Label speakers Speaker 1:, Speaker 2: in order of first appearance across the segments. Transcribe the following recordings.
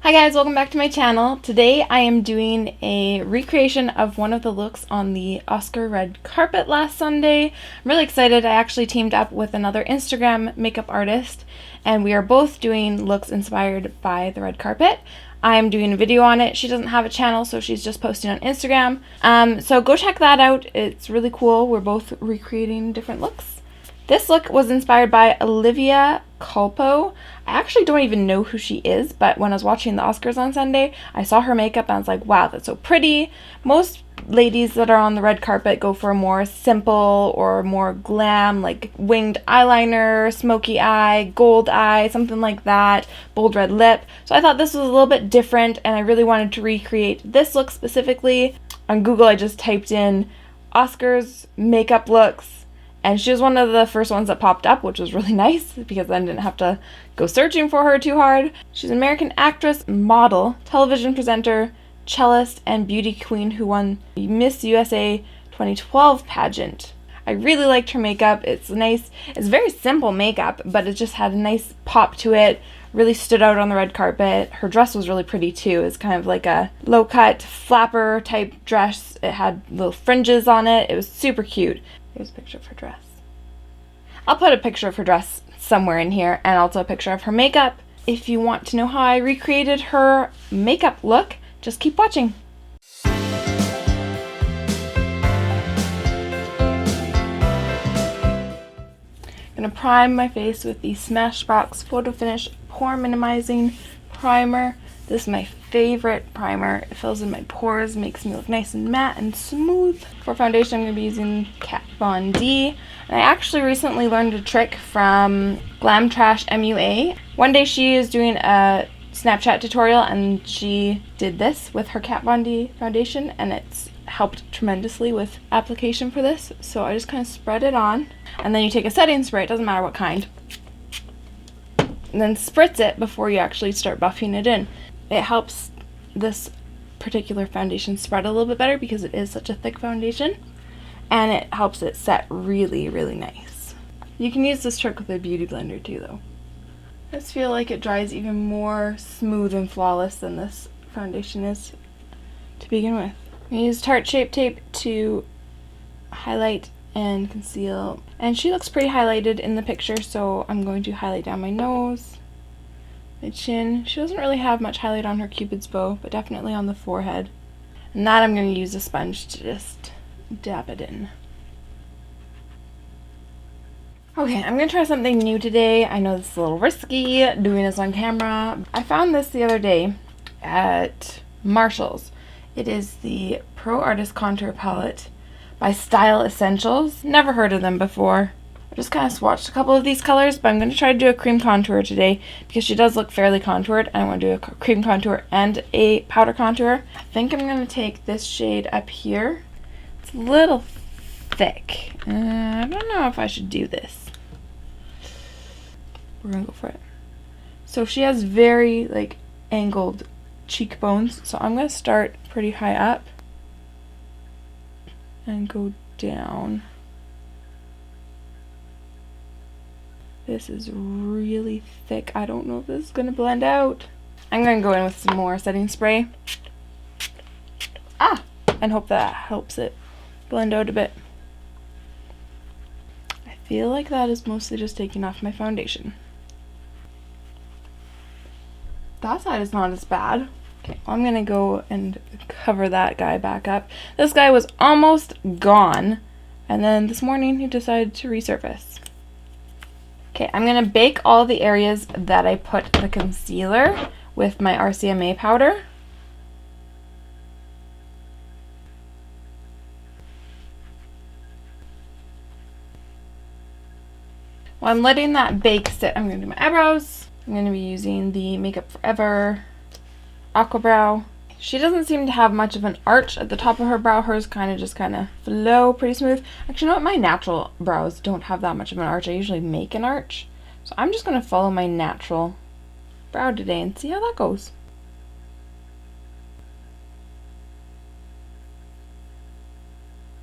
Speaker 1: Hi guys, welcome back to my channel. Today I am doing a recreation of one of the looks on the Oscar red carpet last Sunday. I'm really excited. I actually teamed up with another Instagram makeup artist and we are both doing looks inspired by the red carpet. I'm doing a video on it. She doesn't have a channel, so she's just posting on Instagram. So go check that out. It's really cool. We're both recreating different looks. This look was inspired by Olivia Culpo. I actually don't even know who she is, but when I was watching the Oscars on Sunday, I saw her makeup and I was like, wow, that's so pretty. Most ladies that are on the red carpet go for a more simple or more glam, like winged eyeliner, smoky eye, gold eye, something like that, bold red lip. So I thought this was a little bit different and I really wanted to recreate this look specifically. On Google, I just typed in Oscars makeup looks. And she was one of the first ones that popped up, which was really nice because then I didn't have to go searching for her too hard. She's an American actress, model, television presenter, cellist, and beauty queen who won the Miss USA 2012 pageant. I really liked her makeup. It's nice. It's very simple makeup, but it just had a nice pop to it. Really stood out on the red carpet. Her dress was really pretty too. It's kind of like a low-cut flapper type dress. It had little fringes on it. It was super cute. Here's a picture of her dress. I'll put a picture of her dress somewhere in here and also a picture of her makeup. If you want to know how I recreated her makeup look, just keep watching. I'm going to prime my face with the Smashbox Photo Finish Pore Minimizing Primer. This is my favorite primer. It fills in my pores, makes me look nice and matte and smooth. For foundation, I'm going to be using Kat Von D. And I actually recently learned a trick from Glam Trash MUA. One day she is doing a Snapchat tutorial and she did this with her Kat Von D foundation and it's helped tremendously with application for this. So I just kind of spread it on and then you take a setting spray, it doesn't matter what kind, and then spritz it before you actually start buffing it in. It helps this particular foundation spread a little bit better because it is such a thick foundation, and it helps it set really, really nice. You can use this trick with a beauty blender too though. I just feel like it dries even more smooth and flawless than this foundation is to begin with. I use Tarte Shape Tape to highlight and conceal, and she looks pretty highlighted in the picture, so I'm going to highlight down my nose, my chin. She doesn't really have much highlight on her cupid's bow, but definitely on the forehead. And that I'm going to use a sponge to just dab it in. Okay, I'm going to try something new today. I know this is a little risky, doing this on camera. I found this the other day at Marshall's. It is the Pro Artist Contour Palette by Style Essentials. Never heard of them before. I just kind of swatched a couple of these colors, but I'm going to try to do a cream contour today because she does look fairly contoured. I want to do a cream contour and a powder contour. I think I'm going to take this shade up here. It's a little thick. I don't know if I should do this. We're going to go for it. So she has very like angled cheekbones, so I'm going to start pretty high up and go down. This is really thick. I don't know if this is going to blend out. I'm going to go in with some more setting spray. And hope that helps it blend out a bit. I feel like that is mostly just taking off my foundation. That side is not as bad. Okay, well, I'm going to go and cover that guy back up. This guy was almost gone, and then this morning he decided to resurface. Okay, I'm going to bake all the areas that I put the concealer with my RCMA powder. While I'm letting that bake sit, I'm going to do my eyebrows. I'm going to be using the Makeup Forever Aqua Brow. She doesn't seem to have much of an arch at the top of her brow. Hers kind of flow pretty smooth. Actually, you know what? My natural brows don't have that much of an arch. I usually make an arch. So I'm just going to follow my natural brow today and see how that goes.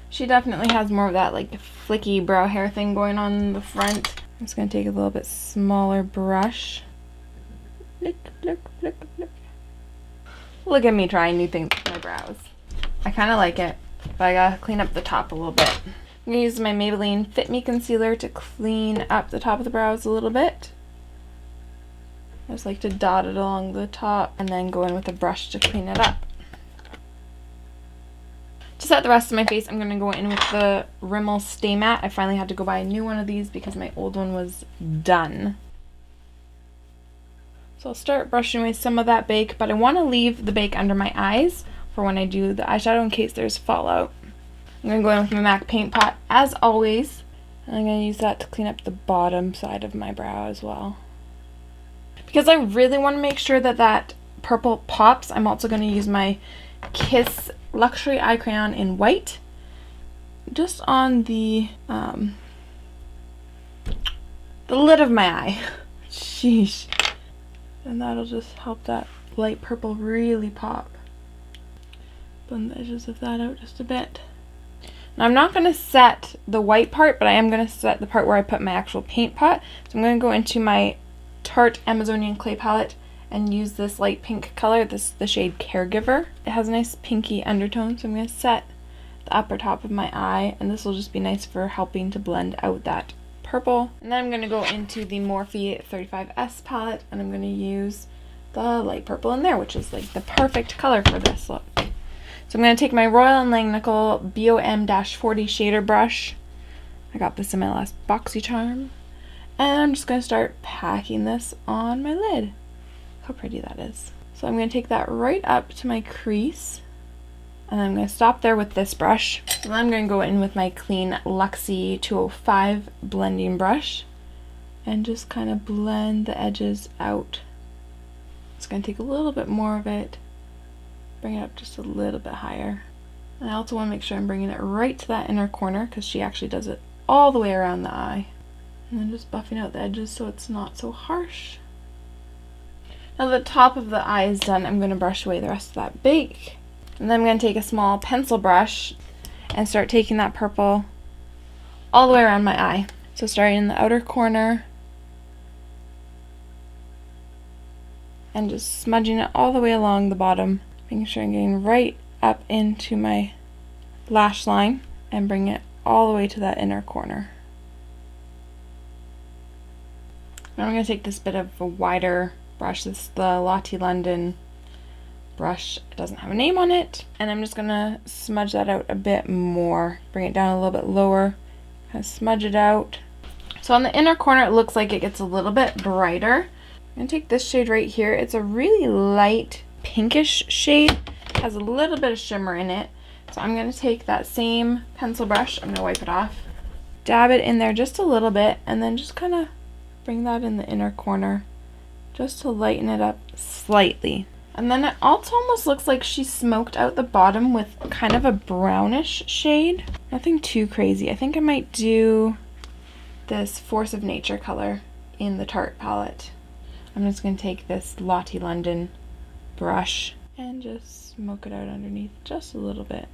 Speaker 1: She definitely has more of that like flicky brow hair thing going on in the front. I'm just going to take a little bit smaller brush. Look, look, look, look. Look at me trying new things with my brows. I kind of like it, but I gotta clean up the top a little bit. I'm gonna use my Maybelline Fit Me Concealer to clean up the top of the brows a little bit. I just like to dot it along the top and then go in with a brush to clean it up. To set the rest of my face, I'm going to go in with the Rimmel Stay Matte. I finally had to go buy a new one of these because my old one was done. So I'll start brushing away some of that bake, but I want to leave the bake under my eyes for when I do the eyeshadow in case there's fallout. I'm going to go in with my MAC paint pot as always, and I'm going to use that to clean up the bottom side of my brow as well. Because I really want to make sure that that purple pops, I'm also going to use my Kiss Luxury Eye Crayon in white just on the lid of my eye. Sheesh. And that'll just help that light purple really pop. Blend the edges of that out just a bit. Now I'm not going to set the white part, but I am going to set the part where I put my actual paint pot. So I'm going to go into my Tarte Amazonian Clay palette and use this light pink color, the shade Caregiver. It has a nice pinky undertone, so I'm going to set the upper top of my eye, and this will just be nice for helping to blend out that purple. And then I'm going to go into the Morphe 35S palette, and I'm going to use the light purple in there, which is like the perfect color for this look. So I'm going to take my Royal & Langnickel BOM-40 shader brush. I got this in my last BoxyCharm. And I'm just going to start packing this on my lid. How pretty that is. So I'm going to take that right up to my crease. And I'm going to stop there with this brush. And then I'm going to go in with my clean Luxie 205 blending brush. And just kind of blend the edges out. It's going to take a little bit more of it. Bring it up just a little bit higher. And I also want to make sure I'm bringing it right to that inner corner because she actually does it all the way around the eye. And then just buffing out the edges so it's not so harsh. Now the top of the eye is done, I'm going to brush away the rest of that bake. And then I'm going to take a small pencil brush and start taking that purple all the way around my eye. So starting in the outer corner and just smudging it all the way along the bottom. Making sure I'm getting right up into my lash line and bring it all the way to that inner corner. Now I'm going to take this bit of a wider brush. This is the Lottie London brush. It doesn't have a name on it. And I'm just going to smudge that out a bit more. Bring it down a little bit lower. Kind of smudge it out. So on the inner corner it looks like it gets a little bit brighter. I'm going to take this shade right here. It's a really light pinkish shade. It has a little bit of shimmer in it. So I'm going to take that same pencil brush. I'm going to wipe it off. Dab it in there just a little bit and then just kind of bring that in the inner corner just to lighten it up slightly. And then it also almost looks like she smoked out the bottom with kind of a brownish shade. Nothing too crazy. I think I might do this Force of Nature color in the Tarte palette. I'm just going to take this Lottie London brush and just smoke it out underneath just a little bit.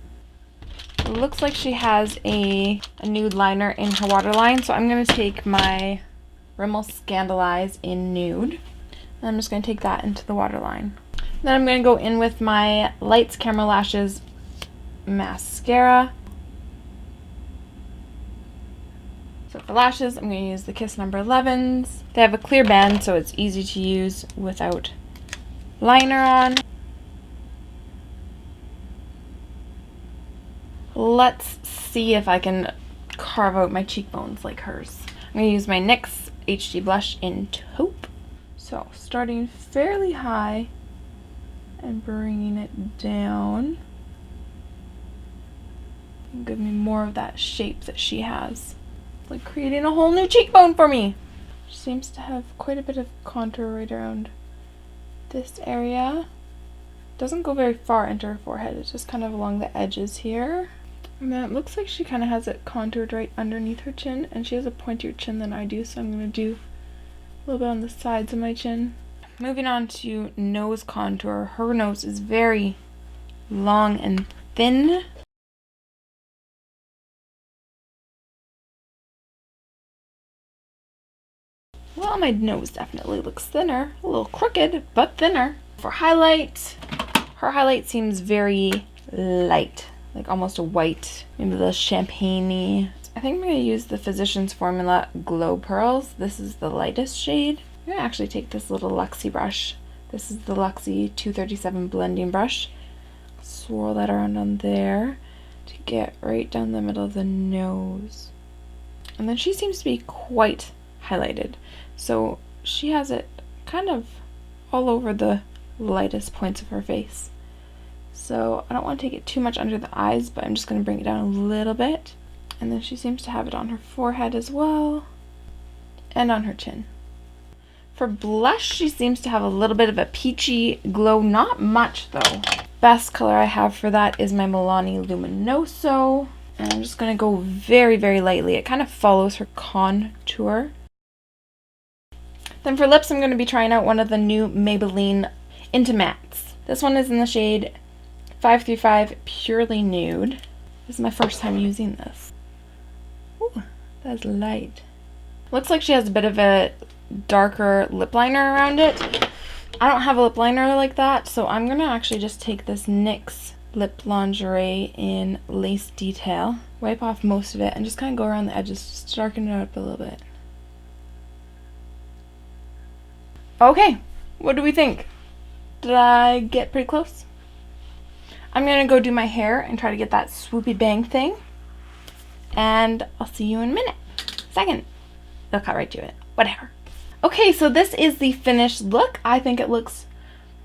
Speaker 1: It looks like she has a nude liner in her waterline, so I'm going to take my Rimmel Scandaleyes in nude. And I'm just going to take that into the waterline. Then I'm going to go in with my Lights Camera Lashes mascara. So for lashes, I'm going to use the Kiss number 11s. They have a clear band, so it's easy to use without liner on. Let's see if I can carve out my cheekbones like hers. I'm going to use my NYX HD blush in taupe. So starting fairly high and bringing it down. Give me more of that shape that she has. It's like creating a whole new cheekbone for me. She seems to have quite a bit of contour right around this area. Doesn't go very far into her forehead. It's just kind of along the edges here. And then it looks like she kind of has it contoured right underneath her chin, and she has a pointier chin than I do, so I'm going to do a little bit on the sides of my chin. Moving on to nose contour. Her nose is very long and thin. Well, my nose definitely looks thinner. A little crooked, but thinner. For highlight, Her highlight seems very light, like almost a white, maybe a little champagne-y. I think I'm going to use the Physicians Formula Glow Pearls. This is the lightest shade. I'm going to actually take this little Luxie brush. This is the Luxie 237 blending brush. Swirl that around on there to get right down the middle of the nose. And then she seems to be quite highlighted. So she has it kind of all over the lightest points of her face. So I don't want to take it too much under the eyes, but I'm just going to bring it down a little bit. And then she seems to have it on her forehead as well, and on her chin. For blush, she seems to have a little bit of a peachy glow, not much though. Best color I have for that is my Milani Luminoso. And I'm just going to go very, very lightly. It kind of follows her contour. Then for lips, I'm going to be trying out one of the new Maybelline Intimattes. This one is in the shade 535 Purely Nude. This is my first time using this. Ooh, that's light. Looks like she has a bit of a darker lip liner around it. I don't have a lip liner like that, so I'm going to actually just take this NYX Lip Lingerie in Lace Detail, wipe off most of it, and just kind of go around the edges, just darken it up a little bit. Okay, what do we think? Did I get pretty close? I'm going to go do my hair and try to get that swoopy bang thing. And I'll see you in a minute. Second. I'll cut right to it. Whatever. Okay, so this is the finished look. I think it looks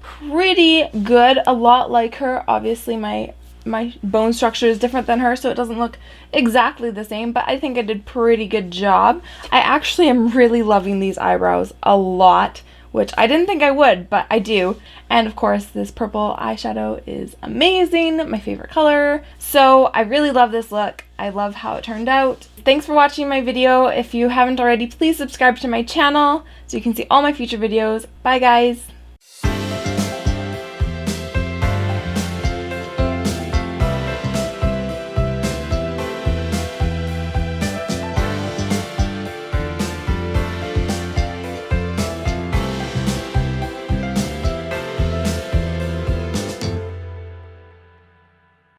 Speaker 1: pretty good. A lot like her. Obviously, my bone structure is different than her, so it doesn't look exactly the same, but I think I did a pretty good job. I actually am really loving these eyebrows a lot, which I didn't think I would, but I do. And of course, this purple eyeshadow is amazing, my favorite color. So I really love this look. I love how it turned out. Thanks for watching my video. If you haven't already, please subscribe to my channel so you can see all my future videos. Bye guys!